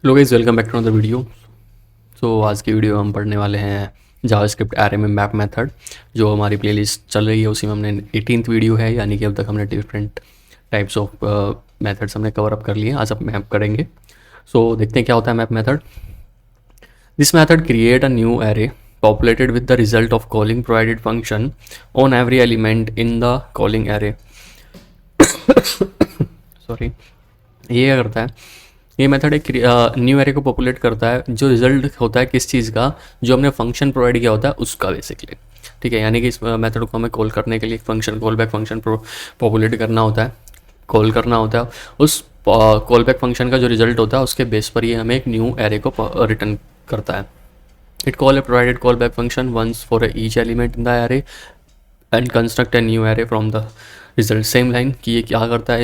Hello guys, welcome back to another video. आज की video हम पढ़ने वाले हैं जावास्क्रिप्ट एरे में मैप मेथड। जो हमारी प्लेलिस्ट चल रही है उसी में हमने 18th वीडियो है, यानी कि अब तक हमने डिफरेंट टाइप्स ऑफ मेथड्स हमने कवर अप कर लिए। आज अब मैप करेंगे। देखते हैं क्या होता है map method. This method create a new array populated with the result of calling provided function on every element in the calling array। Sorry, ये क्या करता है? ये मेथड एक न्यू एरे को पॉपुलेट करता है जो रिजल्ट होता है किस चीज़ का, जो हमने फंक्शन प्रोवाइड किया होता है उसका बेसिकली। ठीक है, यानी कि इस मेथड को हमें कॉल करने के लिए function call back function populate करना होता है, कॉल करना होता है। उस कॉल बैक फंक्शन का जो रिजल्ट होता है उसके बेस पर ये हमें एक न्यू एरे को रिटर्न करता है। It call a provided call back function once for each element in the array and construct a new array from the result. Same line कि ये क्या करता है,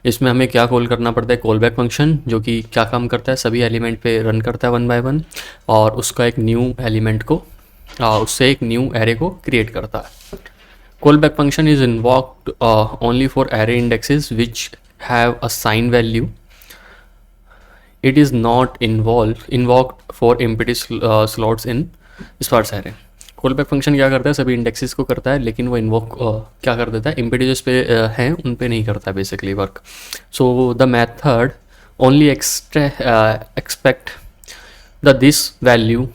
इसमें हमें क्या कॉल करना पड़ता है, कॉल बैक फंक्शन, जो कि क्या काम करता है, सभी एलिमेंट पे रन करता है वन बाय वन, और उसका एक न्यू एलिमेंट को उससे एक न्यू एरे को क्रिएट करता है। Call back function is invoked only for array indexes which have a sign value. It is not invoked for empty slots in sparse array. Call back function क्या करता है, सभी इंडेक्सेस को करता है, लेकिन वो इन्वॉक क्या कर देता है, इम्पीटीजर्स पे हैं उन पे नहीं करता है basically work. So the method only expect the this value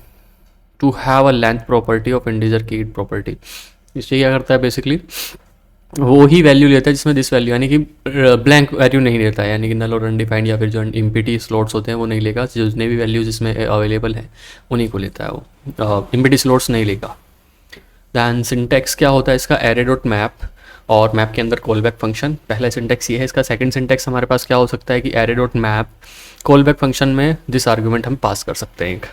to have a length property of integer की प्रॉपर्टी। इससे क्या करता है बेसिकली, वो ही वैल्यू लेता है जिसमें दिस वैल्यू, यानी कि ब्लैंक वैल्यू नहीं लेता है, यानी कि नल और अनडिफाइंड या फिर जो इम्पीटी स्लॉट्स होते हैं वो नहीं लेगा। जितने भी वैल्यूज इसमें अवेलेबल हैं उन्हीं को लेता है वो, इम्पीटी स्लॉट्स नहीं लेगा। दैन सिंटेक्स क्या होता है इसका, एरे डॉट मैप, और मैप के अंदर कॉल बैक फंक्शन। पहला सिंटेक्स ये है इसका। सेकंड सिंटेक्स हमारे पास क्या हो सकता है कि array dot map call back function में दिस आर्गूमेंट हम पास कर सकते हैं एक।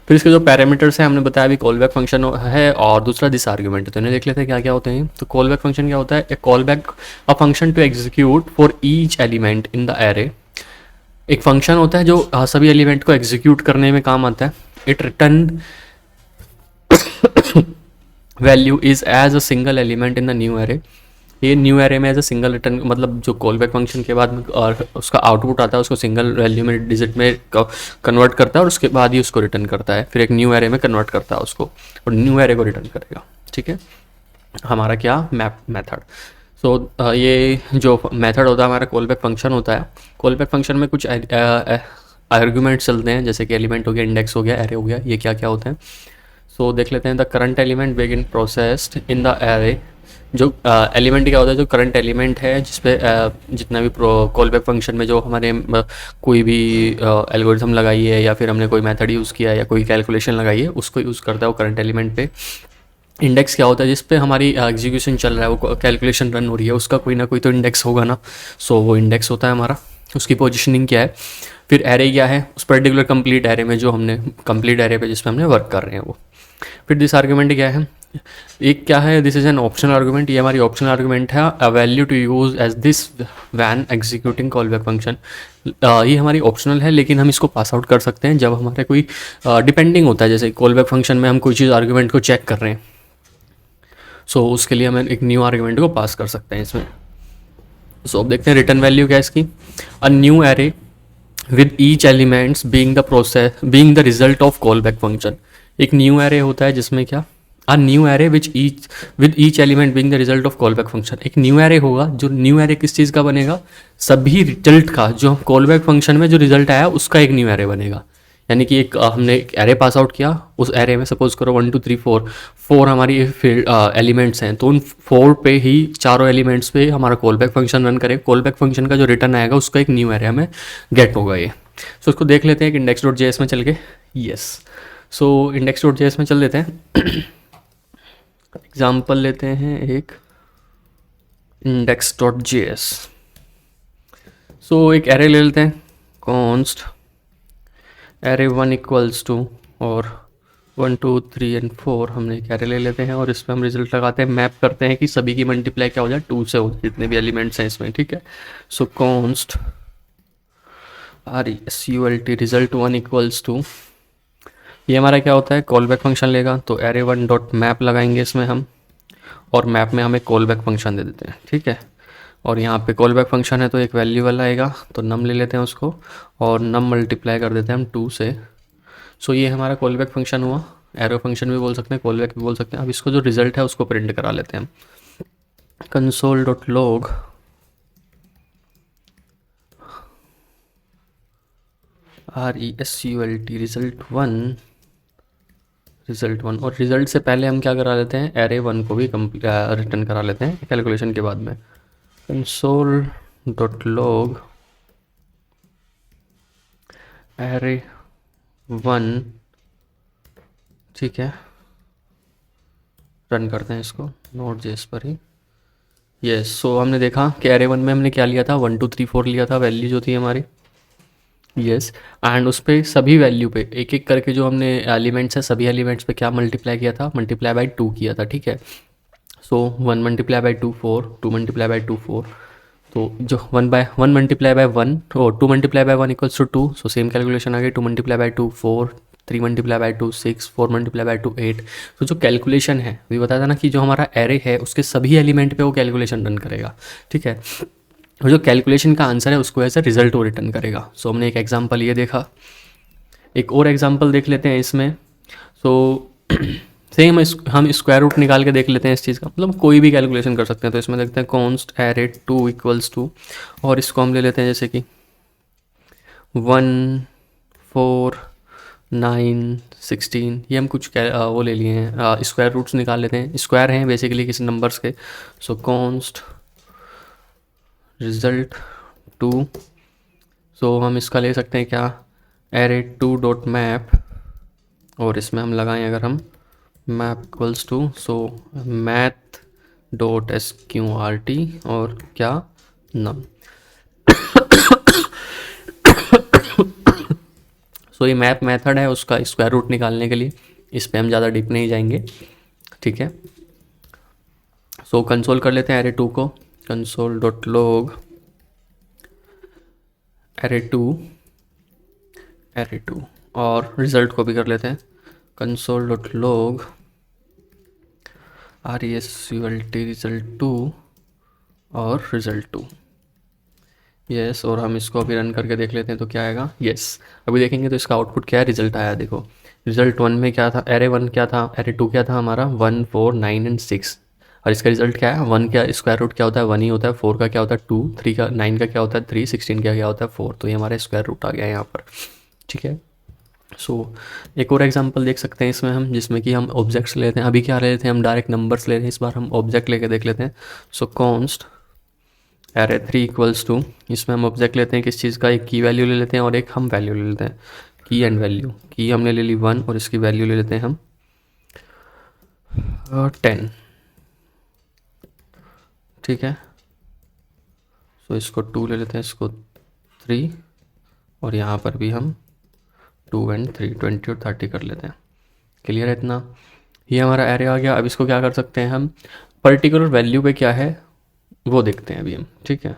फिर इसके जो पैरामीटर्स हैं हमने बताया अभी, कॉल बैक फंक्शन है और दूसरा दिस आर्गूमेंट है। तो इन्हें देख लेते हैं क्या क्या होते हैं। तो कॉल बैक फंक्शन क्या होता है, A callback a function to execute for each element in the array. एक फंक्शन होता है जो सभी एलिमेंट को एग्जीक्यूट करने में काम आता है। It return value is as a single element in the new array. ये न्यू एरे में एज अ सिंगल रिटर्न, मतलब जो कॉल बैक फंक्शन के बाद में और उसका आउटपुट आता है उसको सिंगल वैल्यू में डिजिट में कन्वर्ट करता है और उसके बाद ही उसको रिटर्न करता है। फिर एक न्यू एरे में कन्वर्ट करता है उसको और न्यू एरे को रिटर्न करेगा। ठीक है, हमारा क्या मैप मेथड। ये जो मेथड होता है हमारा कॉल बैक फंक्शन होता है। कॉल बैक फंक्शन में कुछ आर्गूमेंट चलते हैं, जैसे कि एलिमेंट हो गया, इंडेक्स हो गया, एरे हो गया। ये क्या क्या होते हैं देख लेते हैं। The current element begin processed in the array. जो एलिमेंट क्या होता है, जो करंट एलिमेंट है जिसपे जितना भी कॉल बैक फंक्शन में जो हमारे कोई भी एल्गोरिथम लगाई है या फिर हमने कोई मेथड यूज़ किया है या कोई कैलकुलेशन लगाई है उसको यूज़ करता है वो करंट एलिमेंट पे। इंडेक्स क्या होता है, जिस पे हमारी एग्जीक्यूशन चल रहा है, वो कैलकुलेशन रन हो रही है, उसका कोई ना कोई तो इंडेक्स होगा ना। वो इंडेक्स होता है हमारा, उसकी पोजिशनिंग क्या है। फिर एरे क्या है, उस पर्टिकुलर कंप्लीट एरे में जो हमने कंप्लीट एरे पे जिसमें हमने वर्क कर रहे हैं वो। फिर दिस आर्गूमेंट क्या है, एक क्या है, this is an optional argument. ये हमारी ऑप्शनल आर्गूमेंट है। A value to use as this when executing call back function. ये हमारी ऑप्शनल है, लेकिन हम इसको पास आउट कर सकते हैं जब हमारे कोई डिपेंडिंग होता है, जैसे कॉल बैक फंक्शन में हम कोई चीज़ आर्गूमेंट को चेक कर रहे हैं। उसके लिए हमें एक न्यू आर्गूमेंट को पास कर सकते हैं इसमें। अब देखते हैं रिटर्न वैल्यू क्या है इसकी। A new array with each elements being the result of call back function. एक न्यू एरे होता है जिसमें क्या, a new array with each element being the result of call back function. एक न्यू एरे होगा, जो न्यू एरे किस चीज़ का बनेगा, सभी रिजल्ट का, जो कॉल बैक फंक्शन में जो रिजल्ट आया उसका एक न्यू एरे बनेगा। यानी कि हमने एक एरे पास आउट किया, उस एरे में सपोज करो 1 2 3 4 हमारी एलिमेंट्स हैं, तो उन 4 पे ही चारों एलिमेंट्स पे हमारा कॉल बैक फंक्शन रन करें। कॉल बैक फंक्शन का जो रिटर्न आएगा उसका एक न्यू एरे हमें गेट होगा ये। उसको देख लेते हैं कि इंडेक्स डॉट जेएस में चल के। यस, इंडेक्स डॉट जेएस में चल लेते हैं। एग्जाम्पल लेते हैं एक, इंडेक्स डॉट जेएस। एक एरे ले लेते हैं, कॉन्स्ट एरे 1 इक्वल्स टू और 1 2 3 एंड 4 हमने एक एरे ले लेते हैं और इस पर हम रिजल्ट लगाते हैं, मैप करते हैं कि सभी की मल्टीप्लाई क्या हो जाए 2 से हो जाए, जितने भी एलिमेंट्स हैं इसमें। ठीक है, const RESULT result 1 equals to, ये हमारा क्या होता है, कॉल बैक फंक्शन लेगा। तो एरे 1 डॉट मैप लगाएंगे इसमें हम, और मैप में हमें कॉल बैक फंक्शन दे देते हैं। ठीक है, और यहाँ पे कॉल बैक फंक्शन है तो एक वैल्यू वाला आएगा, तो नम ले लेते हैं उसको और नम मल्टीप्लाई कर देते हैं हम 2 से। सो ये हमारा कॉल बैक फंक्शन हुआ, एरो फंक्शन भी बोल सकते हैं, कॉल बैक भी बोल सकते हैं। अब इसको जो रिजल्ट है उसको प्रिंट करा लेते हैं हम। Console dot log RESULT result one और रिजल्ट से पहले हम क्या करा लेते हैं, एरे वन को भी रिटर्न करा लेते हैं कैलकुलेशन के बाद में। Console dot log array one, ठीक है, रन करते हैं इसको नोट जेएस पर ही। यस, सो हमने देखा कि एरे वन में हमने क्या लिया था, 1 2 3 4 लिया था वैल्यू जो थी हमारी। यस, एंड उस पर सभी वैल्यू पे एक एक करके जो हमने एलिमेंट्स है सभी एलिमेंट्स पे क्या मल्टीप्लाई किया था, मल्टीप्लाई बाई 2 किया था, ठीक है। सो 1 मल्टीप्लाई बाई 2 4, 2 मल्टीप्लाई बाई 2 4, तो जो 1 बाय 1 मल्टीप्लाई बाय 1 और 2 multiply by 1 equals to 2, so same calculation आ गई। 2 multiply by 2 4, 3 multiply by 2 6, 4 multiply by 2 8। तो जो कैलकुलेशन है अभी बताया था ना कि जो हमारा एरे है उसके सभी एलिमेंट पे वो कैलकुलेशन रन करेगा, ठीक है। और जो कैलकुलेशन का आंसर है उसको ऐसे रिजल्ट वो रिटर्न करेगा। सो हमने एक एग्जांपल ये देखा, एक और एग्जांपल देख लेते हैं इसमें। सो सेम हम स्क्वायर रूट निकाल के देख लेते हैं इस चीज़ का, मतलब कोई भी कैलकुलेशन कर सकते हैं। तो इसमें देखते हैं कॉन्स्ट एरे 2 इक्वल्स टू, और इसको हम ले लेते हैं जैसे कि 1 4 9 16, ये हम कुछ वो ले लिए हैं, स्क्वायर रूट्स निकाल लेते हैं, स्क्वायर हैं बेसिकली किसी नंबर्स के। सो कॉन्स्ट रिजल्ट 2, सो हम इसका ले सकते हैं क्या, एरे 2 डॉट मैप, और इसमें हम लगाएं अगर हम map equals to, so math dot SQRT और क्या नम। सो ये मैप मेथड है उसका स्क्वायर रूट निकालने के लिए, इस पे हम ज़्यादा डीप नहीं जाएंगे, ठीक है। सो कंसोल कर लेते हैं एरे 2 को, कंसोल डॉट लॉग एरे 2 और रिज़ल्ट को भी कर लेते हैं console dot log RESULT result 2 और रिजल्ट 2। यस, और हम इसको अभी रन करके देख लेते हैं तो क्या आएगा। यस, अभी देखेंगे तो इसका आउटपुट क्या है, रिजल्ट आया। देखो रिजल्ट वन में क्या था, एरे वन क्या था, एरे टू क्या था हमारा 1 4 9 एंड 6, और इसका रिजल्ट क्या है, 1 क्या स्क्वायर रूट क्या होता है 1 ही होता है, 4 का क्या होता है 2, 3 का 9 का क्या होता है 3, 16 का क्या होता है 4, तो ये हमारा स्क्वायर रूट आ गया यहाँ पर, ठीक है। सो एक और एग्जांपल देख सकते हैं इसमें हम, जिसमें कि हम ऑब्जेक्ट्स लेते हैं। अभी क्या ले लेते हैं हम, डायरेक्ट नंबर्स ले रहे हैं, इस बार हम ऑब्जेक्ट लेके देख लेते हैं। So const array 3 equals to, इसमें हम ऑब्जेक्ट लेते हैं किस चीज़ का, एक की वैल्यू ले लेते हैं और एक हम वैल्यू ले लेते हैं, की एंड वैल्यू। की हमने ले ली 1 और इसकी वैल्यू ले लेते हैं हम 10, ठीक है। सो इसको 2 ले लेते हैं, इसको 3, और यहाँ पर भी हम 2 एंड 3 20 और 30 कर लेते हैं। क्लियर है इतना, ये हमारा एरे आ गया। अब इसको क्या कर सकते हैं हम, पर्टिकुलर वैल्यू पे क्या है वो देखते हैं अभी हम, ठीक है।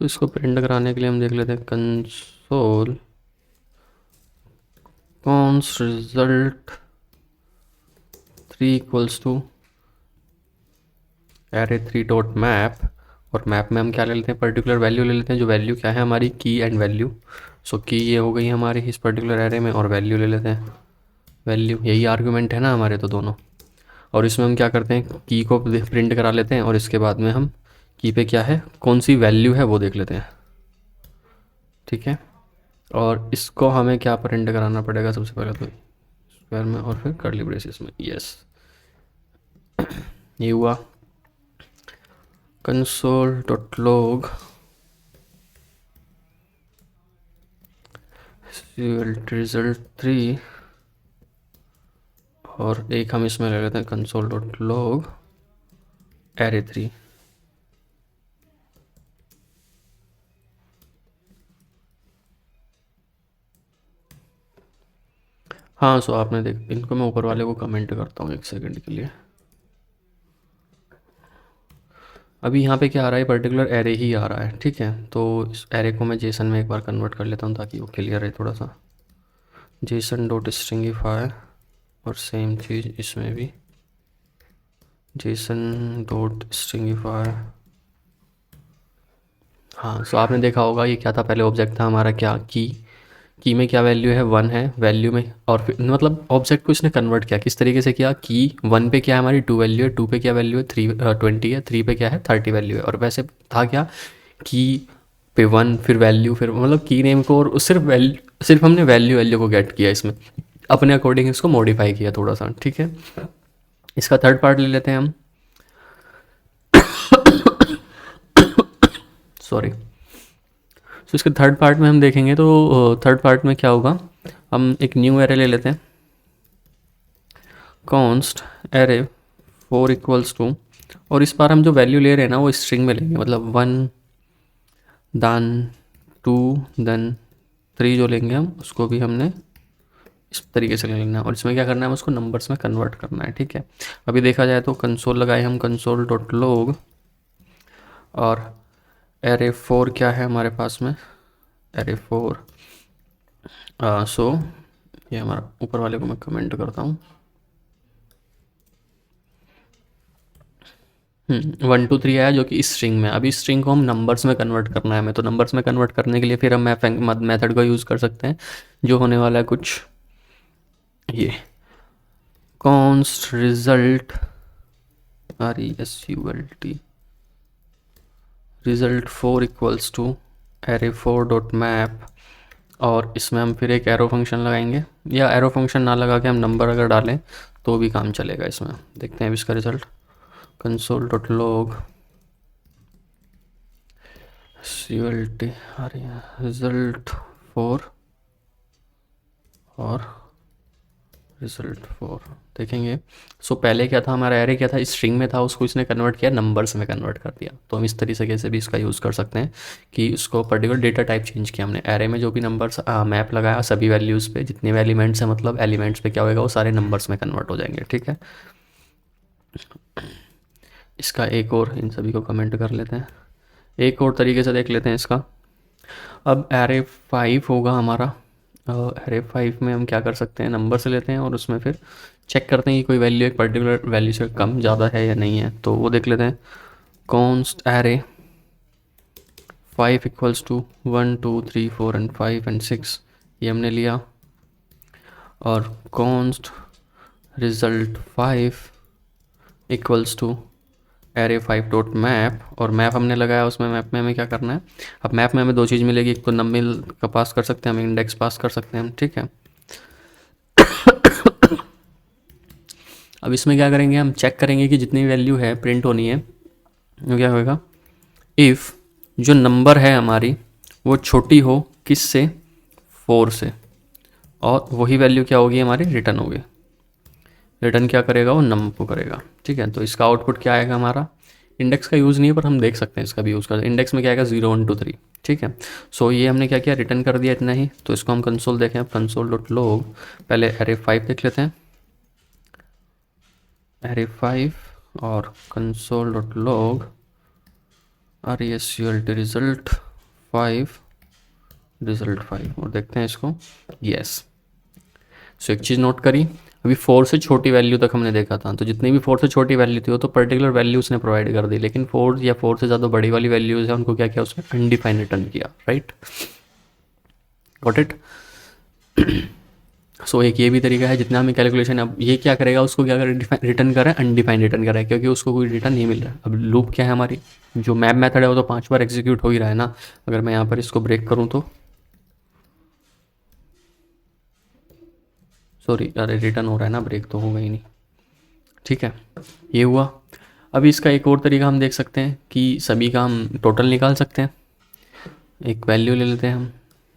तो इसको प्रिंट कराने के लिए हम देख लेते हैं console const result 3 equals to array 3 dot map, और मैप में हम क्या ले लेते हैं, पर्टिकुलर वैल्यू ले लेते हैं, जो वैल्यू क्या है हमारी, की एंड वैल्यू। सो की ये हो गई हमारी इस पर्टिकुलर एरे में, और वैल्यू ले लेते हैं, वैल्यू यही आर्गुमेंट है ना हमारे तो दोनों। और इसमें हम क्या करते हैं, की को प्रिंट करा लेते हैं, और इसके बाद में हम की पे क्या है, कौन सी वैल्यू है वो देख लेते हैं, ठीक है। और इसको हमें क्या प्रिंट कराना पड़ेगा सबसे पहले तो स्क्वायर में और फिर कर्ली ब्रेसेस में। यस, ये हुआ कंसोल डॉट लॉग रिजल्ट 3, और एक हम इसमें ले लेते हैं कंसोल डॉट लॉग एरे 3। हाँ, सो आपने देख, इनको मैं ऊपर वाले को कमेंट करता हूँ एक सेकंड के लिए। अभी यहाँ पे क्या आ रहा है, पर्टिकुलर एरे ही आ रहा है, ठीक है। तो इस एरे को मैं जेसन में एक बार कन्वर्ट कर लेता हूँ ताकि वो क्लियर है थोड़ा सा। जेसन डॉट स्ट्रिंगिफाई, और सेम चीज़ इसमें भी जेसन डॉट स्ट्रिंगिफाई। हाँ, सो आपने देखा होगा ये क्या था, पहले ऑब्जेक्ट था हमारा क्या, की में क्या वैल्यू है, 1 है वैल्यू में, और फिर मतलब ऑब्जेक्ट को इसने कन्वर्ट किया किस तरीके से किया, की 1 पे क्या है हमारी 2 वैल्यू है, 2 पे क्या वैल्यू है 20 है, 3 पे क्या है 30 वैल्यू है। और वैसे था क्या, की पे 1 फिर वैल्यू, फिर मतलब की नेम को, और सिर्फ हमने वैल्यू वैल्यू को गेट किया इसमें, अपने अकॉर्डिंग इसको मॉडिफाई किया थोड़ा सा, ठीक है। इसका थर्ड पार्ट ले लेते हैं हम, सॉरी। सो इसके थर्ड पार्ट में हम देखेंगे तो थर्ड पार्ट में क्या होगा, हम एक न्यू एरे ले लेते हैं, कॉन्स्ट एरे 4 इक्वल्स टू, और इस बार हम जो वैल्यू ले रहे हैं ना वो स्ट्रिंग में लेंगे, मतलब 1 देन 2 देन 3 जो लेंगे हम उसको भी हमने इस तरीके से ले लेना है, और इसमें क्या करना है, उसको नंबर्स में कन्वर्ट करना है, ठीक है। अभी देखा जाए तो कंसोल लगाए हम, कंसोल डॉट लॉग, और एरे 4 क्या है हमारे पास में, एरे 4। सो ये हमारा ऊपर वाले को मैं कमेंट करता हूँ, 1 2 3 आया जो कि स्ट्रिंग में। अभी स्ट्रिंग को हम नंबर्स में कन्वर्ट करना है हमें, तो नंबर्स में कन्वर्ट करने के लिए फिर हम मेथड का यूज़ कर सकते हैं, जो होने वाला है कुछ ये, const result RESULT result 4 equals to array 4 dot map, और इसमें हम फिर एक एरो फंक्शन लगाएंगे, या एरो फंक्शन ना लगा के हम नंबर अगर डालें तो भी काम चलेगा इसमें। देखते हैं अब इसका result, console dot log CULT result 4 और रिजल्ट 4 देखेंगे। सो पहले क्या था हमारा एरे, क्या था स्ट्रिंग में था, उसको इसने कन्वर्ट किया नंबर्स में कन्वर्ट कर दिया। तो हम इस तरीके से भी इसका यूज़ कर सकते हैं कि उसको पर्टिकुलर डेटा टाइप चेंज किया हमने, एरे में जो भी नंबर्स मैप लगाया सभी वैल्यूज़ पे, जितने भी एलिमेंट्स हैं मतलब एलिमेंट्स पे क्या होएगा वो सारे नंबर्स में कन्वर्ट हो जाएंगे, ठीक है। इसका एक और, इन सभी को कमेंट कर लेते हैं, एक और तरीके से देख लेते हैं इसका। अब एरे 5 होगा हमारा, एरे 5 में हम क्या कर सकते हैं, नंबर से लेते हैं और उसमें फिर चेक करते हैं कि कोई वैल्यू एक पर्टिकुलर वैल्यू से कम ज़्यादा है या नहीं है, तो वो देख लेते हैं। Const array 5 equals to 1 2 3 4 and 5 and 6, ये हमने लिया, और const result 5 equals to array 5 dot map, और मैप हमने लगाया उसमें, मैप में हमें क्या करना है, अब मैप में हमें दो चीज़ मिलेगी, एक तो नंबर का पास कर सकते हैं हम, इंडेक्स पास कर सकते हैं हम, ठीक है। अब इसमें क्या करेंगे, हम चेक करेंगे कि जितनी वैल्यू है प्रिंट होनी है, तो क्या होगा, इफ़ जो नंबर है हमारी वो छोटी हो किससे, 4 से, और वही वैल्यू क्या होगी हमारी, रिटर्न होगी। रिटर्न क्या करेगा, वो नंबर को करेगा, ठीक है। तो इसका आउटपुट क्या आएगा हमारा, इंडेक्स का यूज़ नहीं है पर हम देख सकते हैं इसका भी यूज़ कर, इंडेक्स में क्या आएगा 0 1 2 3, ठीक है। सो ये हमने क्या किया, रिटर्न कर दिया इतना ही। तो इसको हम कंसोल देखें, कंसोल डॉट लॉग, पहले एरे 5 देख लेते हैं, एरे 5 और console dot log RESULT result 5 result 5, और देखते हैं इसको, यस। सो एक चीज़ नोट करी, अभी 4 से छोटी वैल्यू तक हमने देखा था, तो जितनी भी 4 से छोटी वैल्यू थी वो तो पर्टिकुलर वैल्यू उसने प्रोवाइड कर दी, लेकिन 4 या 4 से ज़्यादा बड़ी वाली वैल्यूज़ है उनको क्या किया उसने, अनडिफाइंड रिटर्न किया, राइट, गॉट इट। सो एक ये भी तरीका है, जितना हमें कैलकुलेशन, अब ये क्या करेगा, उसको क्या करें, रिटर्न कर रहा है अनडिफाइंड रिटर्न कर रहा है, क्योंकि उसको कोई रिटर्न नहीं मिल रहा है। अब लूप क्या है हमारी, जो मैप मेथड है वो तो 5 बार एग्जीक्यूट हो ही रहा है ना। अगर मैं यहाँ पर इसको ब्रेक करूँ तो, सॉरी अरे रिटर्न हो रहा है ना, ब्रेक तो होगा ही नहीं, ठीक है, ये हुआ। अभी इसका एक और तरीका हम देख सकते हैं कि सभी का हम टोटल निकाल सकते हैं। एक वैल्यू ले लेते हैं हम,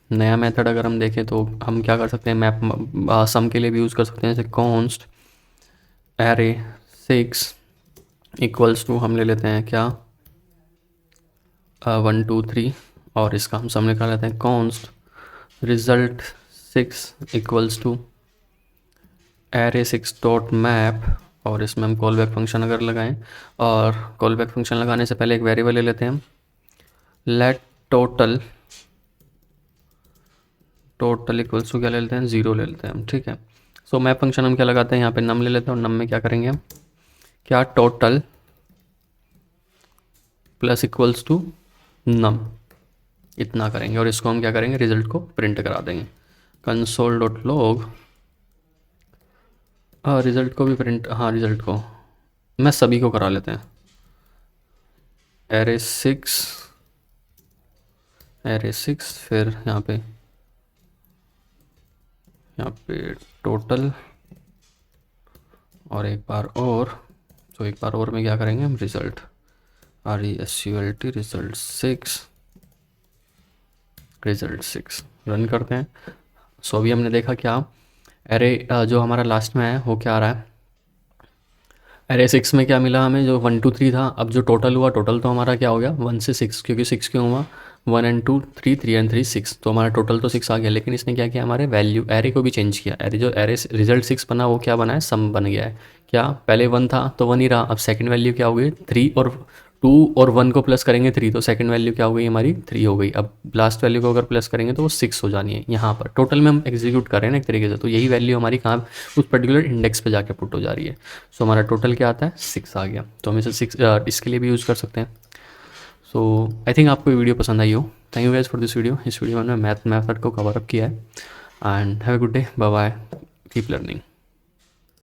नया मेथड अगर हम देखें तो हम क्या कर सकते हैं, मैप सम के लिए भी यूज़ कर सकते हैं, जैसे कॉन्स्ट एरे 6 इक्वल्स टू, हम ले लेते हैं क्या 1 2 3, और इसका हम सम निकाल लेते हैं, const result 6 equals to array 6 dot map, और इसमें हम कॉल बैक फंक्शन अगर लगाएं, और कॉल बैक फंक्शन लगाने से पहले एक वेरिएबल ले लेते हैं हम, let total, total equals to क्या ले लेते हैं, 0 ले लेते हैं हम, ठीक है। सो मैप फंक्शन हम क्या लगाते हैं यहाँ पे, नम ले लेते हैं, और नम में क्या करेंगे हम, क्या टोटल प्लस इक्वल्स टू नम, इतना करेंगे, और इसको हम क्या करेंगे, रिजल्ट को प्रिंट करा देंगे, कंसोल डॉट लॉग, रिजल्ट को भी प्रिंट, हाँ रिजल्ट को मैं सभी को करा लेते हैं, array 6, array 6, फिर यहाँ पे टोटल, और एक बार और, तो एक बार और में क्या करेंगे हम, रिजल्ट, RESULT, रिजल्ट 6 रन करते हैं। सो अभी हमने देखा क्या, एरे जो हमारा लास्ट में है वो क्या आ रहा है, array 6 में क्या मिला हमें, जो 1 2 3 था, अब जो टोटल हुआ, टोटल तो हमारा क्या हो गया 1 से 6, क्योंकि 6 क्यों हुआ, 1 and 2 3, 3 and 3 6, तो हमारा टोटल तो 6 आ गया, लेकिन इसने क्या किया, हमारे वैल्यू एरे को भी चेंज किया, एरे जो एरे रिजल्ट 6 बना वो क्या बना है, सम बन गया है, क्या पहले 1 था तो 1 ही रहा, अब सेकंड वैल्यू क्या हो गई 3, और 2 और 1 को प्लस करेंगे 3, तो सेकंड वैल्यू क्या हो गई हमारी 3 हो गई, अब लास्ट वैल्यू को अगर प्लस करेंगे तो वो 6 हो जानी है, यहाँ पर टोटल में हम एग्जीक्यूट कर रहे हैं ना एक तरीके से, तो यही वैल्यू हमारी कहाँ उस पर्टिकुलर इंडेक्स पे जाके पुट हो जा रही है। सो हमारा टोटल क्या आता है 6 आ गया, तो हम इसे 6 इसके लिए भी यूज़ कर सकते हैं। सो आई थिंक आपको ये वीडियो पसंद आई हो, thank you guys for this video, इस वीडियो में मैंने मैथ मेथड को कवर अप किया है, and have a good day, bye bye, keep learning.